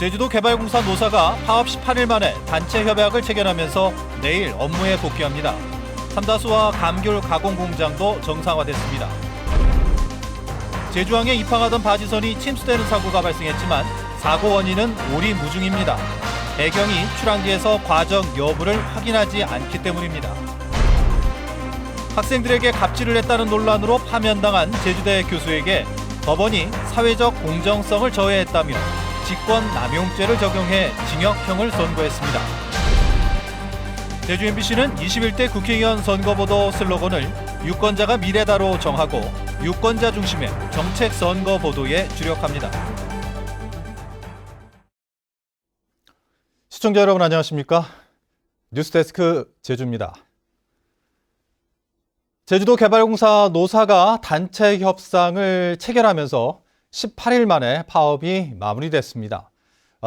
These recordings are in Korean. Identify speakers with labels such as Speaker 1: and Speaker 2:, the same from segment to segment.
Speaker 1: 제주도개발공사 노사가 파업 18일 만에 단체 협약을 체결하면서 내일 업무에 복귀합니다. 삼다수와 감귤 가공 공장도 정상화됐습니다. 제주항에 입항하던 바지선이 침수되는 사고가 발생했지만 사고 원인은 오리무중입니다. 배경이 출항지에서 과정 여부를 확인하지 않기 때문입니다. 학생들에게 갑질을 했다는 논란으로 파면당한 제주대 교수에게 법원이 사회적 공정성을 저해했다며 직권남용죄를 적용해 징역형을 선고했습니다. 제주 MBC는 21대 국회의원 선거보도 슬로건을 유권자가 미래다로 정하고 유권자 중심의 정책 선거 보도에 주력합니다. 시청자 여러분 안녕하십니까? 뉴스데스크 제주입니다. 제주도개발공사 노사가 단체 협상을 체결하면서 18일 만에 파업이 마무리됐습니다.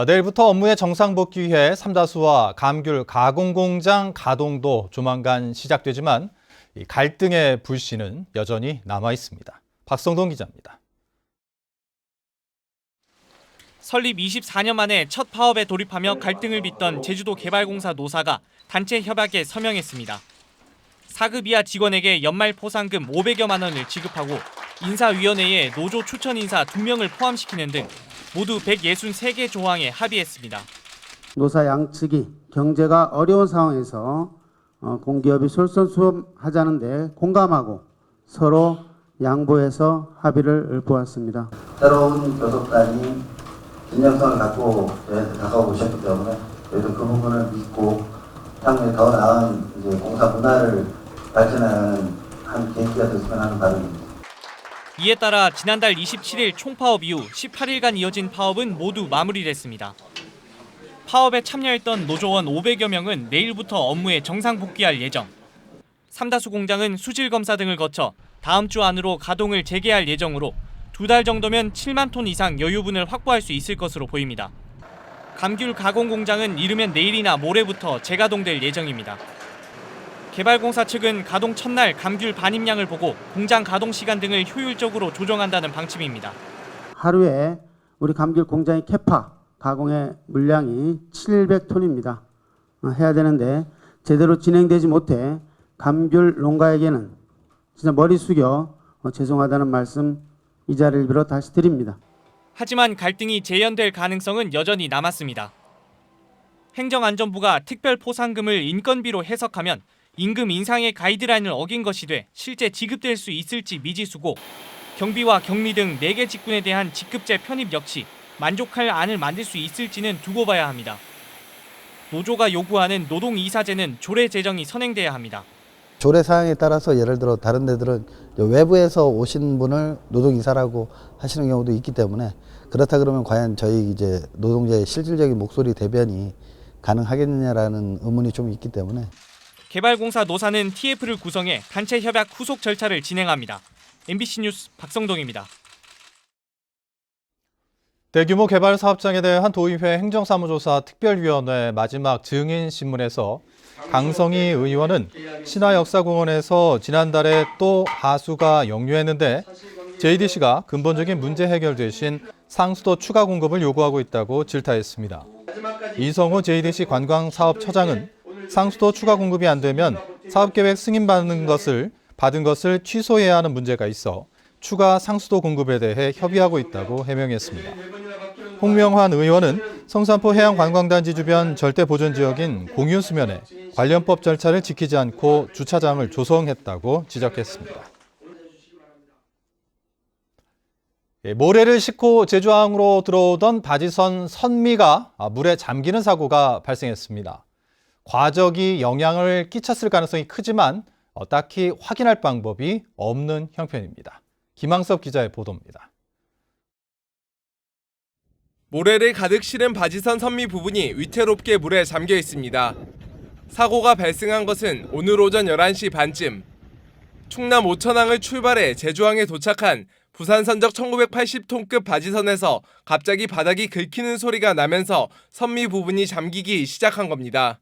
Speaker 1: 내일부터 업무에 정상 복귀 위해 삼다수와 감귤 가공 공장 가동도 조만간 시작되지만 갈등의 불씨는 여전히 남아 있습니다. 박성동 기자입니다.
Speaker 2: 설립 24년 만에 첫 파업에 돌입하며 갈등을 빚던 제주도개발공사 노사가 단체 협약에 서명했습니다. 4급 이하 직원에게 연말 포상금 500여만 원을 지급하고 인사위원회에 노조 추천 인사 2명을 포함시키는 등 모두 163개 조항에 합의했습니다.
Speaker 3: 노사 양측이 경제가 어려운 상황에서 공기업이 솔선수범하자는 데 공감하고 서로 양보해서 합의를 보았습니다.
Speaker 4: 새로운 교섭단이 진정성을 갖고 다가오고 있기 때문에 그래도 그 부분을 믿고 향후에 더 나은 이제 공사 문화를 발전하는 한 계기가 됐으면 하는 바람입니다.
Speaker 2: 이에 따라 지난달 27일 총파업 이후 18일간 이어진 파업은 모두 마무리됐습니다. 파업에 참여했던 노조원 500여 명은 내일부터 업무에 정상 복귀할 예정. 삼다수 공장은 수질 검사 등을 거쳐 다음 주 안으로 가동을 재개할 예정으로 2달 정도면 7만 톤 이상 여유분을 확보할 수 있을 것으로 보입니다. 감귤 가공 공장은 이르면 내일이나 모레부터 재가동될 예정입니다. 개발공사 측은 가동 첫날 감귤 반입량을 보고 공장 가동 시간 등을 효율적으로 조정한다는 방침입니다.
Speaker 3: 하루에 우리 감귤 공장의 캐파 가공의 물량이 700톤입니다. 해야 되는데 제대로 진행되지 못해 감귤 농가에게는 진짜 머리 숙여 죄송하다는 말씀 이 자리를 빌어 다시 드립니다.
Speaker 2: 하지만 갈등이 재연될 가능성은 여전히 남았습니다. 행정안전부가 특별 포상금을 인건비로 해석하면 임금 인상의 가이드라인을 어긴 것이 돼 실제 지급될 수 있을지 미지수고 경비와 격리 등 4개 직군에 대한 직급제 편입 역시 만족할 안을 만들 수 있을지는 두고 봐야 합니다. 노조가 요구하는 노동이사제는 조례 제정이 선행돼야 합니다.
Speaker 5: 조례 사항에 따라서 예를 들어 다른 데들은 외부에서 오신 분을 노동이사라고 하시는 경우도 있기 때문에 그렇다 그러면 과연 저희 이제 노동자의 실질적인 목소리 대변이 가능하겠느냐라는 의문이 좀 있기 때문에
Speaker 2: 개발공사 노사는 TF를 구성해 단체 협약 후속 절차를 진행합니다. MBC 뉴스 박성동입니다.
Speaker 1: 대규모 개발 사업장에 대한 도의회 행정사무조사 특별위원회 마지막 증인신문에서 강성희 의원은 신화역사공원에서 지난달에 또 하수가 역류했는데 JDC가 근본적인 문제 해결 대신 상수도 추가 공급을 요구하고 있다고 질타했습니다. 이성호 JDC 관광사업처장은 상수도 추가 공급이 안 되면 사업계획 승인받은 것을 취소해야 하는 문제가 있어 추가 상수도 공급에 대해 협의하고 있다고 해명했습니다. 홍명환 의원은 성산포 해양관광단지 주변 절대보존지역인 공유수면에 관련법 절차를 지키지 않고 주차장을 조성했다고 지적했습니다. 모래를 싣고 제주항으로 들어오던 바지선 선미가 물에 잠기는 사고가 발생했습니다. 과적이 영향을 끼쳤을 가능성이 크지만 딱히 확인할 방법이 없는 형편입니다. 김항섭 기자의 보도입니다.
Speaker 6: 모래를 가득 실은 바지선 선미 부분이 위태롭게 물에 잠겨 있습니다. 사고가 발생한 것은 오늘 오전 11시 반쯤. 충남 오천항을 출발해 제주항에 도착한 부산 선적 1980톤급 바지선에서 갑자기 바닥이 긁히는 소리가 나면서 선미 부분이 잠기기 시작한 겁니다.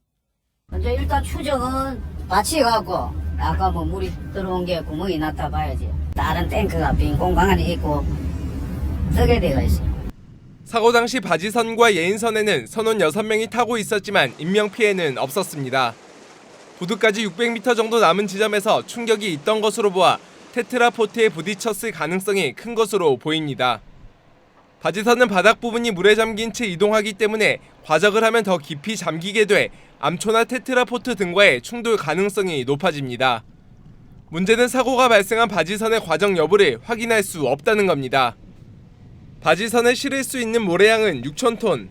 Speaker 7: 이제 일단 추정은 받치갖고 아까 물이 들어온 게 구멍이 났다 봐야지. 다른 탱크가 빈 공간 안에 있고 쓰게 되어 있어요.
Speaker 6: 사고 당시 바지선과 예인선에는 선원 6명이 타고 있었지만 인명피해는 없었습니다. 보드까지 600m 정도 남은 지점에서 충격이 있던 것으로 보아 테트라포트에 부딪혔을 가능성이 큰 것으로 보입니다. 바지선은 바닥 부분이 물에 잠긴 채 이동하기 때문에 과적을 하면 더 깊이 잠기게 돼 암초나 테트라포트 등과의 충돌 가능성이 높아집니다. 문제는 사고가 발생한 바지선의 과적 여부를 확인할 수 없다는 겁니다. 바지선에 실을 수 있는 모래양은 6,000톤.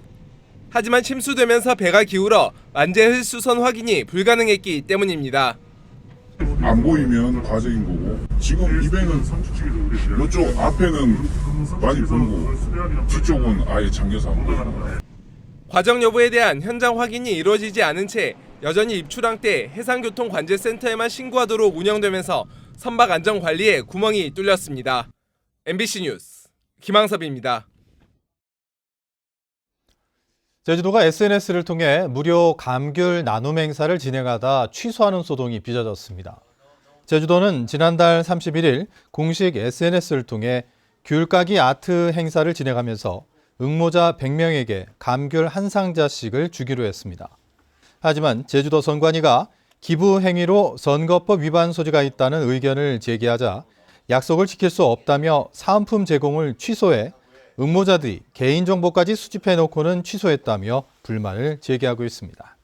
Speaker 6: 하지만 침수되면서 배가 기울어 만재흙 수선 확인이 불가능했기 때문입니다.
Speaker 8: 안 보이면 과적인 거고, 지금 이 배는 이쪽 앞에는 많이 보이고 뒤쪽은 아예 잠겨서 안 보여요.
Speaker 6: 과적 여부에 대한 현장 확인이 이루어지지 않은 채 여전히 입출항 때 해상교통관제센터에만 신고하도록 운영되면서 선박 안전 관리에 구멍이 뚫렸습니다. MBC 뉴스 김항섭입니다.
Speaker 1: 제주도가 SNS를 통해 무료 감귤 나눔 행사를 진행하다 취소하는 소동이 빚어졌습니다. 제주도는 지난달 31일 공식 SNS를 통해 귤까기 아트 행사를 진행하면서 응모자 100명에게 감귤 한 상자씩을 주기로 했습니다. 하지만 제주도 선관위가 기부 행위로 선거법 위반 소지가 있다는 의견을 제기하자 약속을 지킬 수 없다며 사은품 제공을 취소해 응모자들이 개인정보까지 수집해놓고는 취소했다며 불만을 제기하고 있습니다.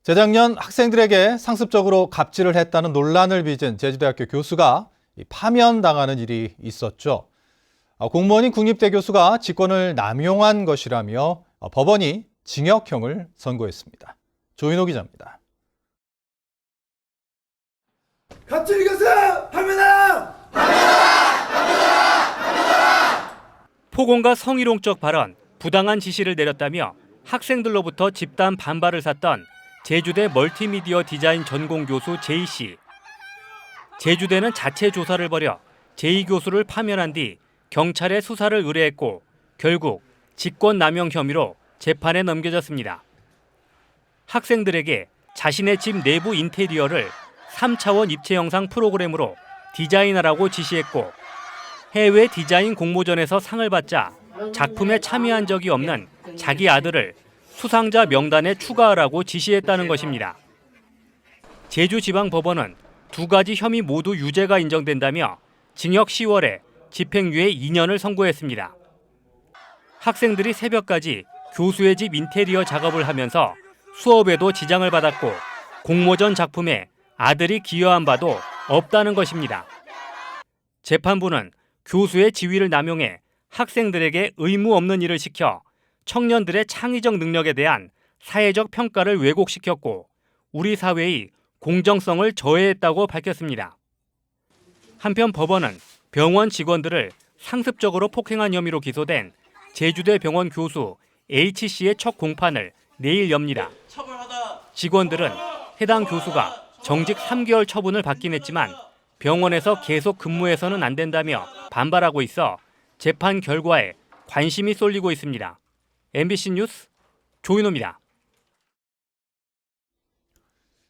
Speaker 1: 재작년 학생들에게 상습적으로 갑질을 했다는 논란을 빚은 제주대학교 교수가 파면당하는 일이 있었죠. 공무원인 국립대 교수가 직권을 남용한 것이라며 법원이 징역형을 선고했습니다. 조인호 기자입니다.
Speaker 9: 갑질 교수 파면하라!
Speaker 2: 폭언과 성희롱적 발언, 부당한 지시를 내렸다며 학생들로부터 집단 반발을 샀던 제주대 멀티미디어 디자인 전공 교수 J씨. 제주대는 자체 조사를 벌여 J 교수를 파면한 뒤 경찰에 수사를 의뢰했고 결국 직권남용 혐의로 재판에 넘겨졌습니다. 학생들에게 자신의 집 내부 인테리어를 3차원 입체 영상 프로그램으로 디자인하라고 지시했고 해외 디자인 공모전에서 상을 받자 작품에 참여한 적이 없는 자기 아들을 수상자 명단에 추가하라고 지시했다는 것입니다. 제주지방법원은 두 가지 혐의 모두 유죄가 인정된다며 징역 10월에 집행유예 2년을 선고했습니다. 학생들이 새벽까지 교수의 집 인테리어 작업을 하면서 수업에도 지장을 받았고 공모전 작품에 아들이 기여한 바도 없다는 것입니다. 재판부는 교수의 지위를 남용해 학생들에게 의무 없는 일을 시켜 청년들의 창의적 능력에 대한 사회적 평가를 왜곡시켰고 우리 사회의 공정성을 저해했다고 밝혔습니다. 한편 법원은 병원 직원들을 상습적으로 폭행한 혐의로 기소된 제주대 병원 교수 H씨의 첫 공판을 내일 엽니다. 직원들은 해당 교수가 정직 3개월 처분을 받긴 했지만 병원에서 계속 근무해서는 안 된다며 반발하고 있어 재판 결과에 관심이 쏠리고 있습니다. MBC 뉴스 조인호입니다.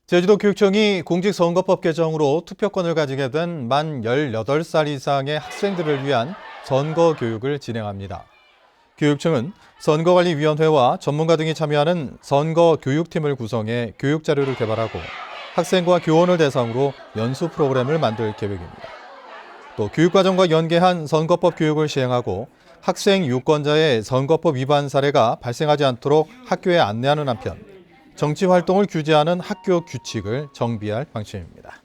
Speaker 1: 제주도 교육청이 공직선거법 개정으로 투표권을 가지게 된 만 18살 이상의 학생들을 위한 선거 교육을 진행합니다. 교육청은 선거관리위원회와 전문가 등이 참여하는 선거교육팀을 구성해 교육 자료를 개발하고 학생과 교원을 대상으로 연수 프로그램을 만들 계획입니다. 또 교육과정과 연계한 선거법 교육을 시행하고 학생 유권자의 선거법 위반 사례가 발생하지 않도록 학교에 안내하는 한편 정치활동을 규제하는 학교 규칙을 정비할 방침입니다.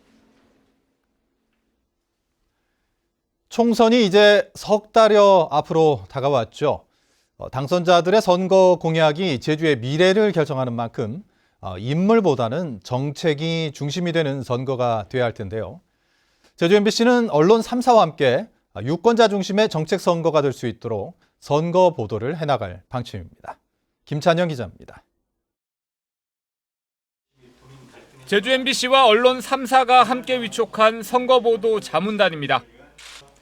Speaker 1: 총선이 이제 석 달여 앞으로 다가왔죠. 당선자들의 선거 공약이 제주의 미래를 결정하는 만큼 인물보다는 정책이 중심이 되는 선거가 돼야 할 텐데요. 제주 MBC는 언론 3사와 함께 유권자 중심의 정책 선거가 될 수 있도록 선거 보도를 해나갈 방침입니다. 김찬영 기자입니다.
Speaker 10: 제주 MBC와 언론 3사가 함께 위촉한 선거보도 자문단입니다.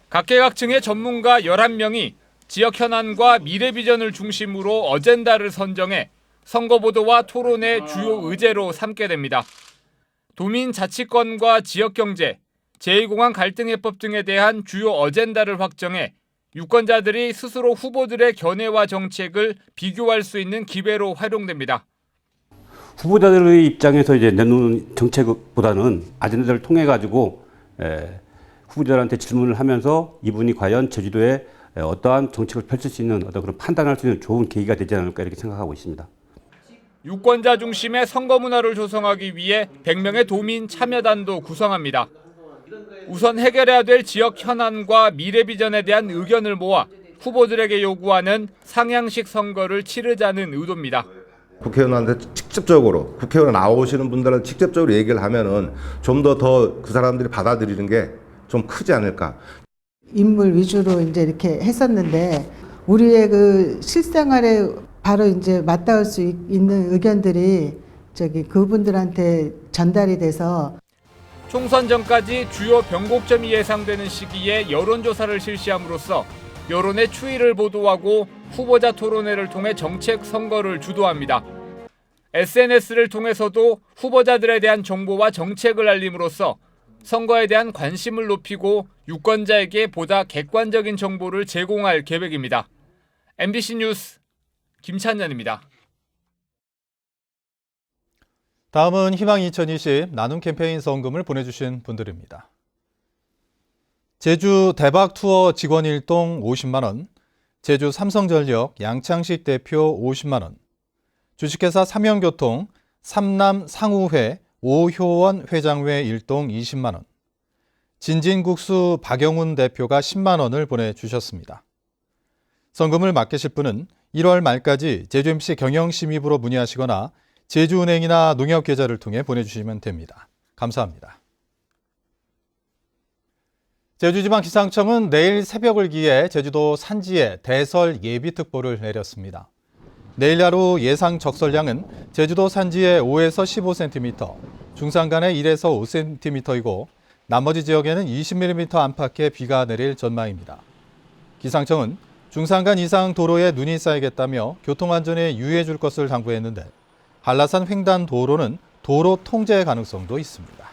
Speaker 10: 각계각층의 전문가 11명이 지역 현안과 미래 비전을 중심으로 어젠다를 선정해 선거보도와 토론의 주요 의제로 삼게 됩니다. 도민 자치권과 지역경제, 제2공항 갈등 해법 등에 대한 주요 어젠다를 확정해 유권자들이 스스로 후보들의 견해와 정책을 비교할 수 있는 기회로 활용됩니다.
Speaker 11: 후보자들의 입장에서 이제 내놓는 정책보다는 아젠다를 통해 가지고 후보자들한테 질문을 하면서 이분이 과연 제주도에 어떠한 정책을 펼칠 수 있는 어떤 그런 판단할 수 있는 좋은 계기가 되지 않을까 이렇게 생각하고 있습니다.
Speaker 10: 유권자 중심의 선거 문화를 조성하기 위해 100명의 도민 참여단도 구성합니다. 우선 해결해야 될 지역 현안과 미래 비전에 대한 의견을 모아 후보들에게 요구하는 상향식 선거를 치르자는 의도입니다.
Speaker 12: 국회의원한테 직접적으로 국회의원 나오시는 분들은 직접적으로 얘기를 하면은 좀 더 그 사람들이 받아들이는 게 좀 크지 않을까.
Speaker 13: 인물 위주로 이제 이렇게 했었는데 우리의 그 실생활에 바로 이제 맞닿을 수 있는 의견들이 그분들한테 전달이 돼서
Speaker 10: 총선 전까지 주요 변곡점이 예상되는 시기에 여론조사를 실시함으로써 여론의 추이를 보도하고 후보자 토론회를 통해 정책 선거를 주도합니다. SNS를 통해서도 후보자들에 대한 정보와 정책을 알림으로써 선거에 대한 관심을 높이고 유권자에게 보다 객관적인 정보를 제공할 계획입니다. MBC 뉴스 김찬현입니다.
Speaker 1: 다음은 희망 2020 나눔 캠페인 성금을 보내주신 분들입니다. 제주 대박 투어 직원 일동 50만 원, 제주 삼성전력 양창식 대표 50만 원, 주식회사 삼영교통 삼남 상우회 오효원 회장회 일동 20만 원, 진진국수 박영훈 대표가 10만 원을 보내주셨습니다. 성금을 맡기실 분은 1월 말까지 제주 MC 경영심의부로 문의하시거나 제주은행이나 농협계좌를 통해 보내주시면 됩니다. 감사합니다. 제주지방기상청은 내일 새벽을 기해 제주도 산지에 대설 예비특보를 내렸습니다. 내일 하루 예상 적설량은 제주도 산지에 5에서 15cm, 중산간에 1에서 5cm이고 나머지 지역에는 20mm 안팎의 비가 내릴 전망입니다. 기상청은 중산간 이상 도로에 눈이 쌓이겠다며 교통안전에 유의해 줄 것을 당부했는데 한라산 횡단 도로는 도로 통제 가능성도 있습니다.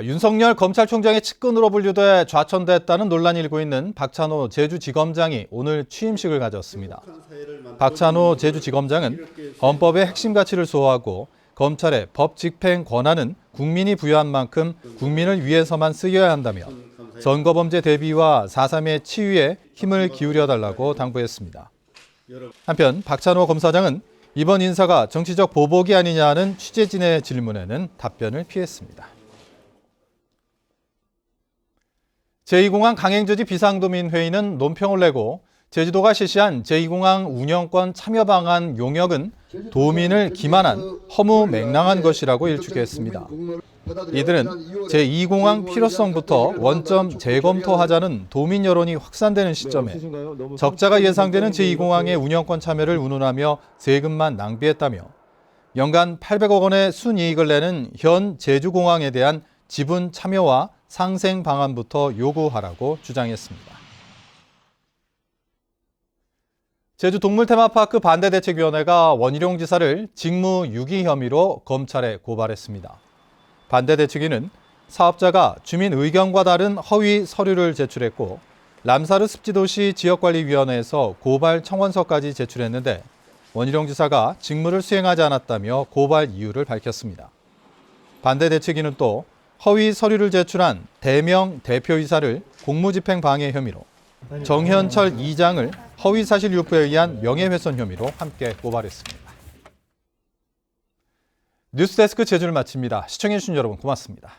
Speaker 1: 윤석열 검찰총장의 측근으로 분류돼 좌천됐다는 논란이 일고 있는 박찬호 제주지검장이 오늘 취임식을 가졌습니다. 박찬호 제주지검장은 헌법의 핵심 가치를 소화하고 검찰의 법 집행 권한은 국민이 부여한 만큼 국민을 위해서만 쓰여야 한다며 선거범죄 대비와 4.3의 치유에 힘을 기울여달라고 당부했습니다. 한편 박찬호 검사장은 이번 인사가 정치적 보복이 아니냐는 취재진의 질문에는 답변을 피했습니다. 제2공항 강행저지 비상도민회의는 논평을 내고 제주도가 실시한 제2공항 운영권 참여 방안 용역은 도민을 기만한 허무맹랑한 것이라고 일축했습니다. 이들은 제2공항 필요성부터 원점 재검토하자는 도민 여론이 확산되는 시점에 적자가 예상되는 제2공항의 운영권 참여를 운운하며 세금만 낭비했다며 연간 800억 원의 순이익을 내는 현 제주공항에 대한 지분 참여와 상생 방안부터 요구하라고 주장했습니다. 제주동물테마파크 반대대책위원회가 원희룡 지사를 직무유기 혐의로 검찰에 고발했습니다. 반대대책위는 사업자가 주민 의견과 다른 허위 서류를 제출했고 람사르 습지도시 지역관리위원회에서 고발 청원서까지 제출했는데 원희룡 지사가 직무를 수행하지 않았다며 고발 이유를 밝혔습니다. 반대대책위는 또 허위 서류를 제출한 대명 대표이사를 공무집행 방해 혐의로 정현철 이장을 허위사실 유포에 의한 명예훼손 혐의로 함께 고발했습니다. 뉴스데스크 제주를 마칩니다. 시청해주신 여러분 고맙습니다.